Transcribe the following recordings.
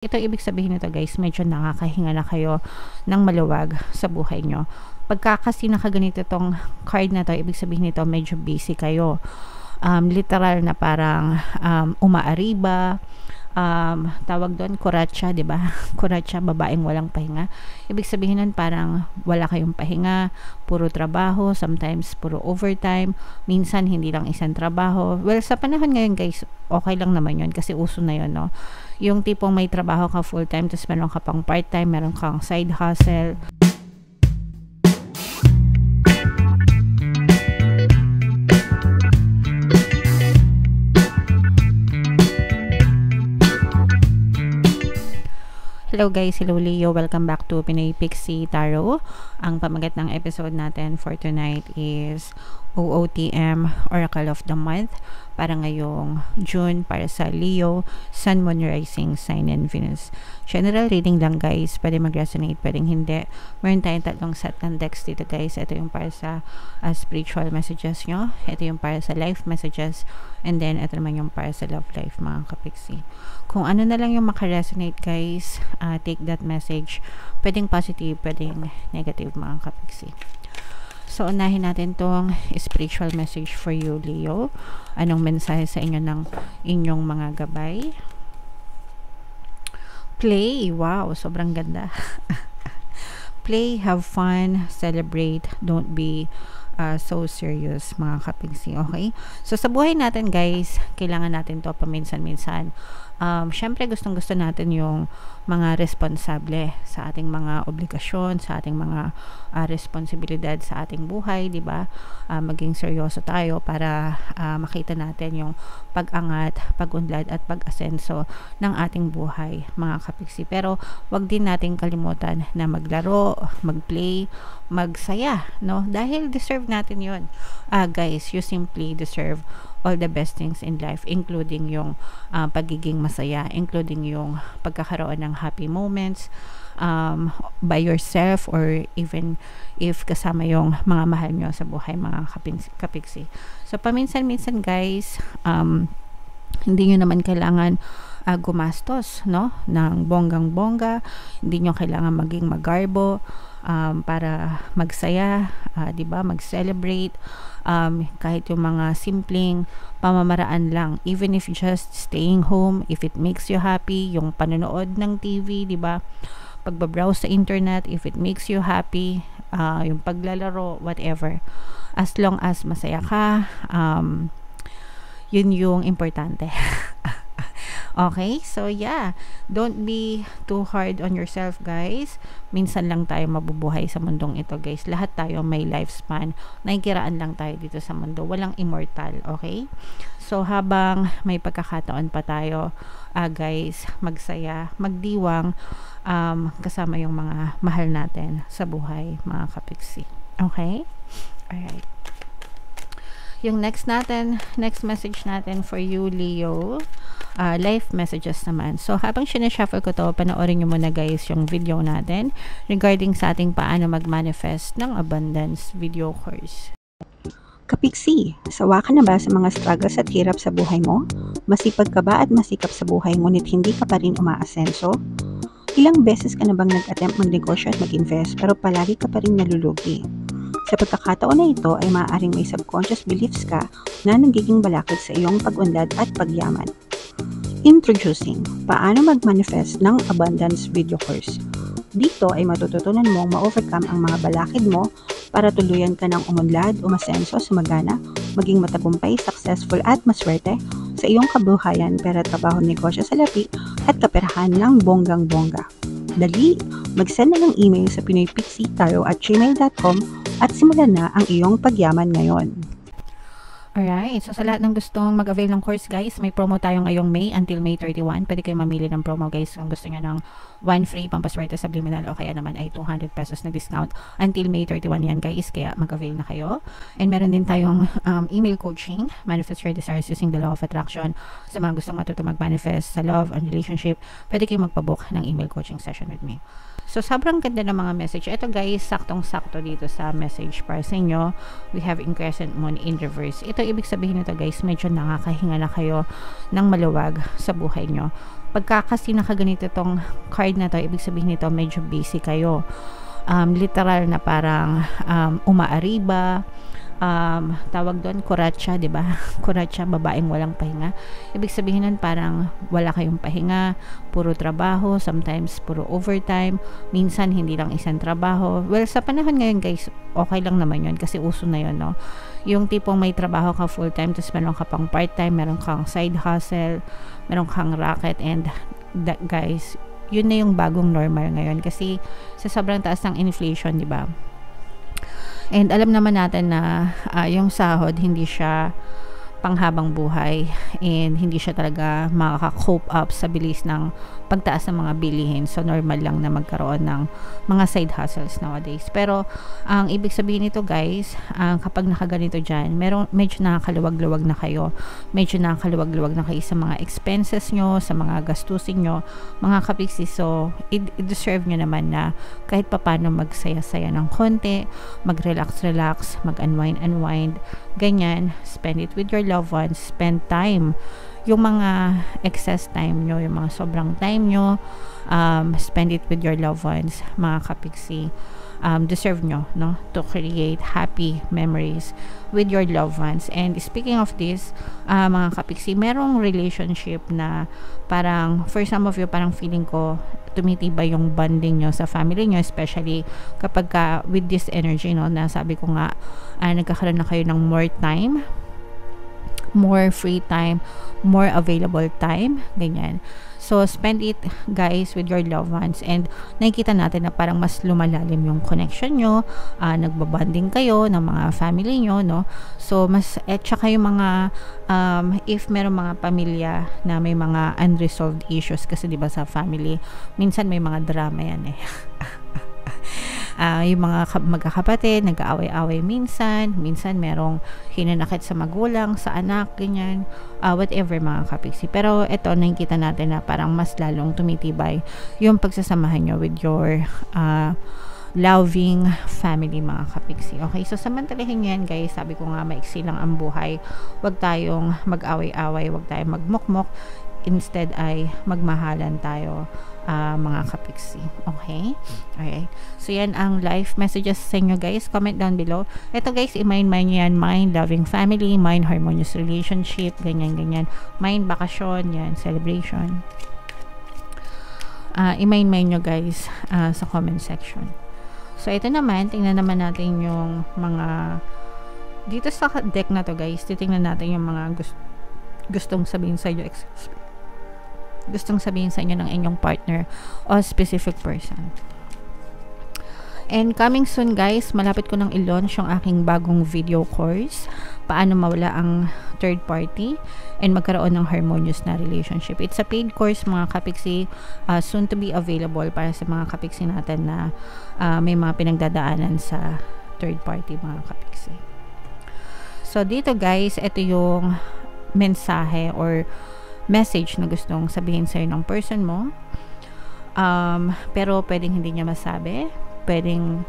Ito ibig sabihin nito guys, medyo nakakahinga na kayo ng maluwag sa buhay nyo. Pagka kasi nakaganito tong card na to, ibig sabihin nito medyo busy kayo. Literal na parang umaariba, tawag doon kuratsa, 'di ba? Kuratsa, babaeng walang pahinga. Ibig sabihin nun parang wala kayong pahinga, puro trabaho, sometimes puro overtime, minsan hindi lang isang trabaho. Well, sa panahon ngayon guys, okay lang naman 'yun kasi uso na 'yun, no? Yung tipong may trabaho ka full time tapos meron ka pang part time, meron kang side hustle. Hello guys, hello Leo, welcome back to Pinoy Pixie Tarot. Ang pamagat ng episode natin for tonight is OOTM, Oracle of the Month, para ngayong June, para sa Leo, Sun, Moon, Rising, Sign, and Venus. General reading lang guys, pwede mag-resonate, pwedeng hindi. Meron tayong tatlong set ng decks dito guys. Ito yung para sa spiritual messages nyo, ito yung para sa life messages, and then ito naman yung para sa love life mga kapixie. Kung ano na lang yung makaresonate guys, take that message. Pwedeng positive, pwedeng negative mga kapixie. So, unahin natin tong spiritual message for you, Leo. Anong mensahe sa inyo ng inyong mga gabay? Play. Wow, sobrang ganda. Play, have fun, celebrate, don't be so serious mga kapingsi, okay? So sa buhay natin guys, kailangan natin to paminsan-minsan. Syempre gustong-gusto natin yung mga responsable sa ating mga obligasyon, sa ating mga responsibilidad sa ating buhay, di ba? Maging seryoso tayo para makita natin yung pag-angat, pag-unlad at pag-asenso ng ating buhay mga kapiksi. Pero wag din nating kalimutan na maglaro, mag-play, magsaya, no? Dahil deserve natin yun. Guys, you simply deserve all the best things in life, including yung pagiging masaya, including yung pagkakaroon ng happy moments by yourself, or even if kasama yung mga mahal nyo sa buhay mga kapiksi. So paminsan-minsan guys, hindi nyo naman kailangan gumastos, no, ng bonggang-bongga, hindi nyo kailangan maging magarbo para magsaya, di ba, mag-celebrate, kahit yung mga simpleng pamamaraan lang, even if just staying home, if it makes you happy, yung panonood ng TV, di ba, pagbabrowse sa internet, if it makes you happy, yung paglalaro, whatever, as long as masaya ka, yun yung importante. Okay, so yeah, don't be too hard on yourself guys. Minsan lang tayo mabubuhay sa mundong ito guys. Lahat tayo may lifespan. Nakikiraan lang tayo dito sa mundo. Walang immortal, okay? So habang may pagkakataon pa tayo, guys, magsaya, magdiwang, kasama yung mga mahal natin sa buhay mga kapiksi. Okay? Alright. Yung next message natin for you Leo, life messages naman. So habang sinashuffle ko to, panoorin nyo muna guys yung video natin regarding sa ating paano mag-manifest ng abundance video course. Kapiksi, sawa ka na ba sa mga struggles at hirap sa buhay mo? Masipag ka ba at masikap sa buhay ngunit hindi ka pa rin umaasenso? Ilang beses ka na bang nag-attempt magnegosyo at mag-invest pero palagi ka pa rin nalulugi? Sa pagkakataon na ito ay maaaring may subconscious beliefs ka na nagiging balakid sa iyong pag-unlad at pagyaman. Introducing, paano mag-manifest ng abundance video course. Dito ay matututunan mong ma-overcome ang mga balakid mo para tuluyan ka ng umunlad, umasenso, sumagana, maging matagumpay, successful at maswerte sa iyong kabuhayan, pera, trabaho, negosyo, salapi at kaperahan ng bonggang-bongga. Dali, mag-send na ng email sa pinoypixietarot@gmail.com at simulan na ang iyong pagyaman ngayon. Alright, so sa lahat ng gustong mag-avail ng course guys, may promo tayo ngayong May until May 31. Pwede kayo mamili ng promo guys kung gusto nyo ng 1 free pampaswerte subliminal o kaya naman ay 200 pesos na discount until May 31 yan guys, kaya mag-avail na kayo. And meron din tayong email coaching, manifest your desires using the law of attraction. Sa mga gustong matuto mag-manifest sa love and relationship, pwede kayo magpabook ng email coaching session with me. So, sobrang ganda ng mga message. Ito guys, saktong-sakto dito sa message para sa inyo. We have in crescent moon in reverse. Ito, ibig sabihin nito guys, medyo nakakahinga na kayo ng maluwag sa buhay nyo. Pagka kasi nakaganito tong card na to, ibig sabihin nito medyo busy kayo. Literal na parang umaariba, tawag doon kuratsa, 'di ba? Kuratsa, babaeng walang pahinga. Ibig sabihin nun parang wala kayong pahinga, puro trabaho, sometimes puro overtime, minsan hindi lang isang trabaho. Well, sa panahon ngayon guys, okay lang naman 'yon kasi uso na 'yon, no? Yung tipong may trabaho ka full time tapos meron ka pang part time, meron kang side hustle, meron kang racket, and that, guys, yun na yung bagong normal ngayon kasi sa sobrang taas ng inflation, 'di ba? And alam naman natin na yung sahod hindi siya panghabang buhay and hindi siya talaga makaka-cope up sa bilis ng pagtaas ng mga bilihin. So normal lang na magkaroon ng mga side hustles nowadays. Pero ang ibig sabihin nito guys, kapag nakaganito dyan, medyo nakakaluwag-luwag na kayo. Medyo nakakaluwag-luwag na kayo sa mga expenses nyo, sa mga gastusin nyo, mga kapiksi. So i-deserve nyo naman na kahit papano magsaya-saya ng konti, mag-relax-relax, mag-unwind, ganyan. Spend it with your loved ones, spend time, yung mga excess time nyo, yung mga sobrang time nyo, spend it with your loved ones, mga kapiksi. Deserve nyo, no, to create happy memories with your loved ones. And speaking of this, mga kapiksi, merong relationship na parang, for some of you, parang feeling ko tumitibay yung bonding nyo sa family nyo, especially kapag with this energy, no, na sabi ko nga, nagkakaroon na kayo ng more time, more free time, more available time, ganyan. So spend it guys with your loved ones, and nakikita natin na parang mas lumalalim yung connection nyo, nagbabanding kayo ng mga family nyo, no? So mas, tsaka yung mga if meron mga pamilya na may mga unresolved issues, kasi diba sa family minsan may mga drama yan yung mga magkakapatid, nag-aaway-away minsan merong hinanakit sa magulang, sa anak, ganyan, whatever mga kapiksi. Pero ito, nakikita natin na parang mas lalong tumitibay yung pagsasamahan nyo with your loving family, mga kapiksi. Okay, so samantalahin yan guys, sabi ko nga maiksi lang ang buhay, wag tayong mag-away-away, wag tayong magmukmok, instead ay magmahalan tayo, mga kapiksi. Okay? Alright. So, yan ang life messages sa inyo guys. Comment down below. Ito guys, i-mind yan. Mind loving family, mind harmonious relationship, ganyan. Mind bakasyon, yan, celebration. I-mind nyo guys sa comment section. So, ito naman, tingnan naman natin yung mga dito sa deck na to guys. Titingnan natin yung mga gustong sabihin sa inyo, gustong sabihin sa inyo ng inyong partner o specific person. And coming soon guys, malapit ko nang i-launch yung aking bagong video course, paano mawala ang third party and magkaroon ng harmonious na relationship. It's a paid course mga kapiksi, soon to be available para sa mga kapiksi natin na may mga pinagdadaanan sa third party, mga kapiksi. So dito guys, ito yung mensahe or message na gustong sabihin sa'yo ng person mo, pero pwedeng hindi niya masabi, pwedeng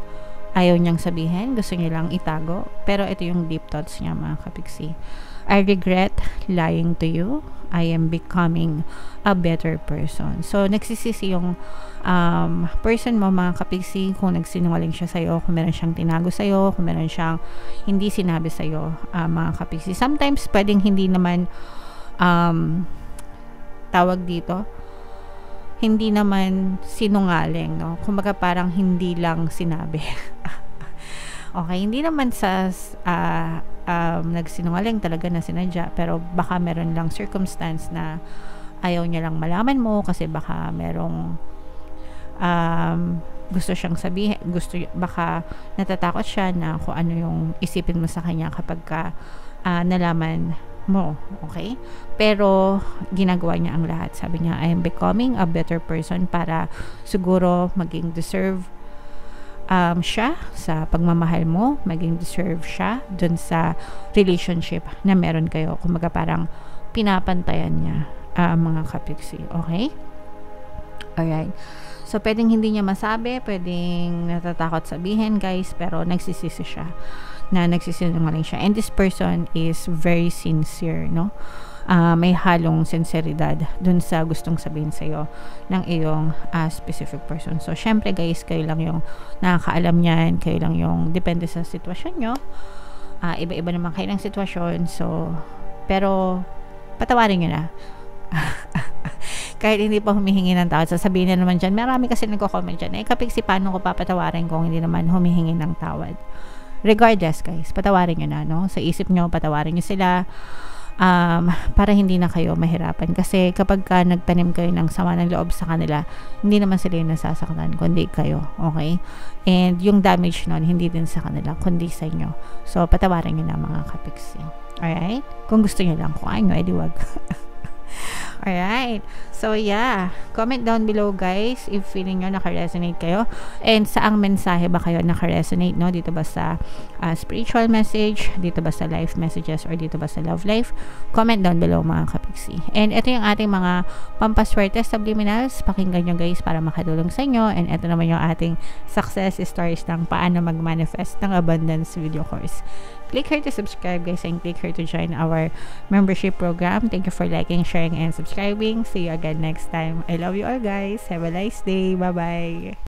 ayaw niyang sabihin, gusto niya lang itago, pero ito yung deep thoughts niya mga kapiksi. I regret lying to you, I am becoming a better person. So nagsisisi yung person mo mga kapiksi kung nagsinungaling siya sa'yo, kung meron siyang tinago sa'yo, kung meron siyang hindi sinabi sa'yo, mga kapiksi. Sometimes pwedeng hindi naman tawag dito, hindi naman sinungaling, no? Kumbaga parang hindi lang sinabi. Okay, hindi naman sa nagsinungaling talaga na sinadya, pero baka meron lang circumstance na ayaw niya lang malaman mo kasi baka merong gusto siyang sabihin, baka natatakot siya na kung ano yung isipin mo sa kanya kapag nalaman mo, okay? Pero ginagawa niya ang lahat. Sabi niya, I am becoming a better person para siguro maging deserve siya sa pagmamahal mo, maging deserve siya dun sa relationship na meron kayo. Kumaga parang pinapantayan niya, mga kapiksi, okay? Alright. So, pwedeng hindi niya masabi, pwedeng natatakot sabihin guys, pero nagsisisi siya na nagsisinungaling siya, and this person is very sincere, no? may halong sinseridad dun sa gustong sabihin sa'yo ng iyong specific person. So, syempre guys, kayo lang yung nakakaalam niyan, kayo lang yung depende sa sitwasyon nyo. Iba-iba naman kayo ng sitwasyon. So, pero patawarin nyo na. Kahit hindi pa humihingi ng tawad, sasabihin na naman dyan, marami kasi nagko-comment dyan, kapiksi, paano ko papatawarin kung hindi naman humihingi ng tawad? Regardless guys, patawarin nyo na, no? Sa isip nyo, patawarin nyo sila, para hindi na kayo mahirapan. Kasi kapag ka nagtanim kayo ng sama ng loob sa kanila, hindi naman sila yung nasasaktan, kundi kayo, okay? And yung damage nun, hindi din sa kanila, kundi sa inyo. So, patawarin nyo na mga kapiksi. Alright? Kung gusto nyo lang, kung ayaw nyo, edi wag. Alright. So, yeah. Comment down below, guys, if feeling nyo naka-resonate kayo. And saang mensahe ba kayo naka-resonate, no? Dito ba sa spiritual message? Dito ba sa life messages? Or dito ba sa love life? Comment down below, mga kapiksi. And ito yung ating mga pampaswerte subliminals. Pakinggan nyo, guys, para makatulong sa inyo. And ito naman yung ating success stories ng paano mag-manifest ng abundance video course. Click here to subscribe, guys, and click here to join our membership program. Thank you for liking, sharing, and subscribing. See you again next time. I love you all, guys. Have a nice day. Bye-bye.